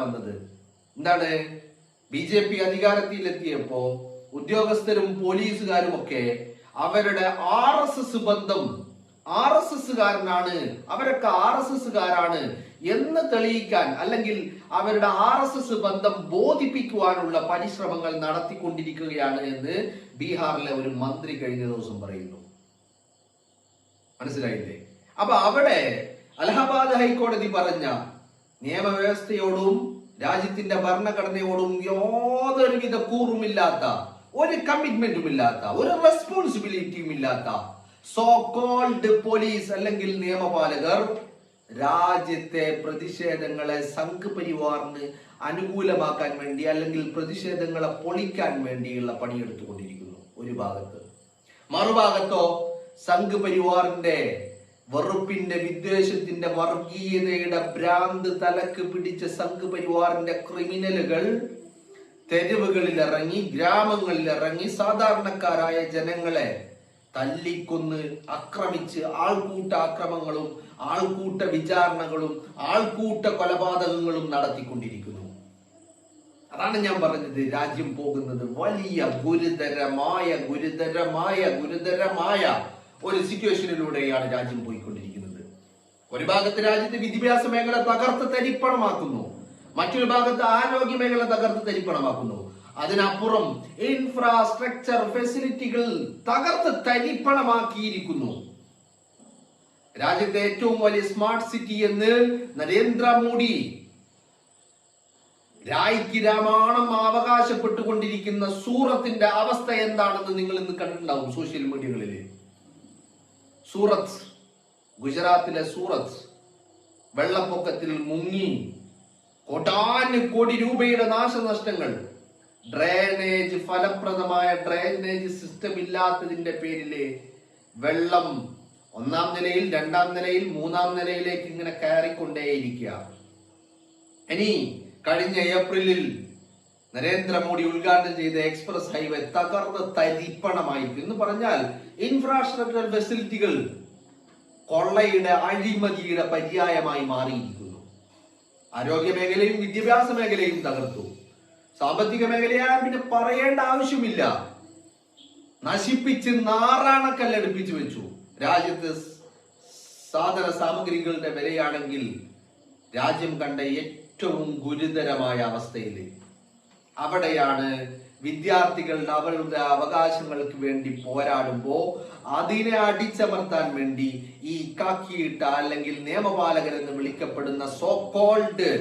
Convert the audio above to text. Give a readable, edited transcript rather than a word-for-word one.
വന്നത്. എന്താണ്? BJP അധികാരത്തിലെത്തിയപ്പോ ഉദ്യോഗസ്ഥരും പോലീസുകാരും ഒക്കെ അവരുടെ RSS ബന്ധം, RSSകാരനാണ്, അവരൊക്കെ RSSകാരാണ് എന്ന് തെളിയിക്കാൻ, അല്ലെങ്കിൽ അവരുടെ RSS ബന്ധം ബോധിപ്പിക്കുവാനുള്ള പരിശ്രമങ്ങൾ നടത്തിക്കൊണ്ടിരിക്കുകയാണ് എന്ന് ബീഹാറിലെ ഒരു മന്ത്രി കഴിഞ്ഞ ദിവസം പറയുന്നു. മനസ്സിലായില്ലേ? അപ്പൊ അവിടെ അലഹബാദ് ഹൈക്കോടതി പറഞ്ഞ നിയമവ്യവസ്ഥയോടും രാജ്യത്തിന്റെ ഭരണഘടനയോടും യാതൊരുവിധ കൂറുമില്ലാത്ത, ഒരു കമ്മിറ്റ്മെന്റും ഇല്ലാത്ത, ഒരു റെസ്പോൺസിബിലിറ്റിയും ഇല്ലാത്ത സോ കോൾഡ് പോലീസ് അല്ലെങ്കിൽ നിയമപാലകർ രാജ്യത്തെ പ്രതിഷേധങ്ങളെ സംഘ് പരിവാറിന് അനുകൂലമാക്കാൻ വേണ്ടി, അല്ലെങ്കിൽ പ്രതിഷേധങ്ങളെ പൊളിക്കാൻ വേണ്ടിയുള്ള പണിയെടുത്തുകൊണ്ടിരിക്കുന്നു ഒരു ഭാഗത്ത്. മറുഭാഗത്തോ സംഘ് പരിവാറിന്റെ വെറുപ്പിന്റെ, വിദ്വേഷത്തിന്റെ, വർഗീയതയുടെ ഭ്രാന്ത് തലക്ക് പിടിച്ച സംഘ് പരിവാറിന്റെ ക്രിമിനലുകൾ തെരുവുകളിൽ ഇറങ്ങി, ഗ്രാമങ്ങളിൽ ഇറങ്ങി സാധാരണക്കാരായ ജനങ്ങളെ തല്ലിക്കൊന്ന് ആക്രമിച്ച് ആൾക്കൂട്ട ആക്രമങ്ങളും ആൾക്കൂട്ട വിചാരണകളും ആൾക്കൂട്ട കൊലപാതകങ്ങളും നടത്തിക്കൊണ്ടിരിക്കുന്നു. അതാണ് ഞാൻ പറഞ്ഞത്, രാജ്യം പോകുന്നത് വലിയ ഗുരുതരമായ ഒരു സിറ്റുവേഷനിലൂടെയാണ് രാജ്യം പോയിക്കൊണ്ടിരിക്കുന്നത്. ഒരു ഭാഗത്ത് രാജ്യത്തെ വിദ്യാഭ്യാസ മേഖല തകർത്ത് തരിപ്പണമാക്കുന്നു, മറ്റൊരു ഭാഗത്ത് ആരോഗ്യ മേഖല തകർത്ത് തരിപ്പണമാക്കുന്നു. അതിനപ്പുറം ഇൻഫ്രാസ്ട്രക്ചർ ഫെസിലിറ്റികൾ തകർത്ത് തരിപ്പണമാക്കിയിരിക്കുന്നു. രാജ്യത്തെ ഏറ്റവും വലിയ സ്മാർട്ട് സിറ്റി എന്ന് നരേന്ദ്രമോദി രായ്ക്ക് രാമായണം അവകാശപ്പെട്ടുകൊണ്ടിരിക്കുന്ന സൂറത്തിന്റെ അവസ്ഥ എന്താണെന്ന് നിങ്ങൾ ഇന്ന് കണ്ടിട്ടുണ്ടാവും സോഷ്യൽ മീഡിയകളിൽ. സൂറത്ത്, ഗുജറാത്തിലെ സൂറത്ത് വെള്ളപ്പൊക്കത്തിൽ മുങ്ങി, കോടാനുകോടി രൂപയുടെ നാശനഷ്ടങ്ങൾ. ഫലപ്രദമായ ഡ്രെയിനേജ് സിസ്റ്റം ഇല്ലാത്തതിന്റെ പേരില് വെള്ളം ഒന്നാം നിലയിൽ, രണ്ടാം നിലയിൽ, മൂന്നാം നിലയിലേക്ക് ഇങ്ങനെ കയറിക്കൊണ്ടേയിരിക്കുക. ഇനി കഴിഞ്ഞ ഏപ്രിലിൽ നരേന്ദ്രമോദി ഉദ്ഘാടനം ചെയ്ത എക്സ്പ്രസ് ഹൈവേ തകർന്ന് തരിപ്പണമായിരിക്കും. എന്ന് പറഞ്ഞാൽ ഇൻഫ്രാസ്ട്രക്ചർ ഫെസിലിറ്റികൾ കൊള്ളയുടെ, അഴിമതിയുടെ പര്യായമായി മാറിയിരിക്കുന്നു. ആരോഗ്യ മേഖലയും വിദ്യാഭ്യാസ മേഖലയും തകർത്തു. സാമ്പത്തിക മേഖലയായ പിന്നെ പറയേണ്ട ആവശ്യമില്ല, നശിപ്പിച്ച് നാറാണക്കല്ലടുപ്പിച്ചു വെച്ചു. രാജ്യത്ത് സാധന സാമഗ്രികളുടെ വിലയാണെങ്കിൽ രാജ്യം കണ്ട ഏറ്റവും ഗുരുതരമായ അവസ്ഥയിൽ. അവിടെയാണ് വിദ്യാർത്ഥികൾ അവരുടെ അവകാശങ്ങൾക്ക് വേണ്ടി പോരാടുമ്പോ അതിനെ അടിച്ചമർത്താൻ വേണ്ടി ഈ കാക്കിയിട്ട അല്ലെങ്കിൽ നിയമപാലകർ എന്ന് വിളിക്കപ്പെടുന്ന സോ കോൾഡ്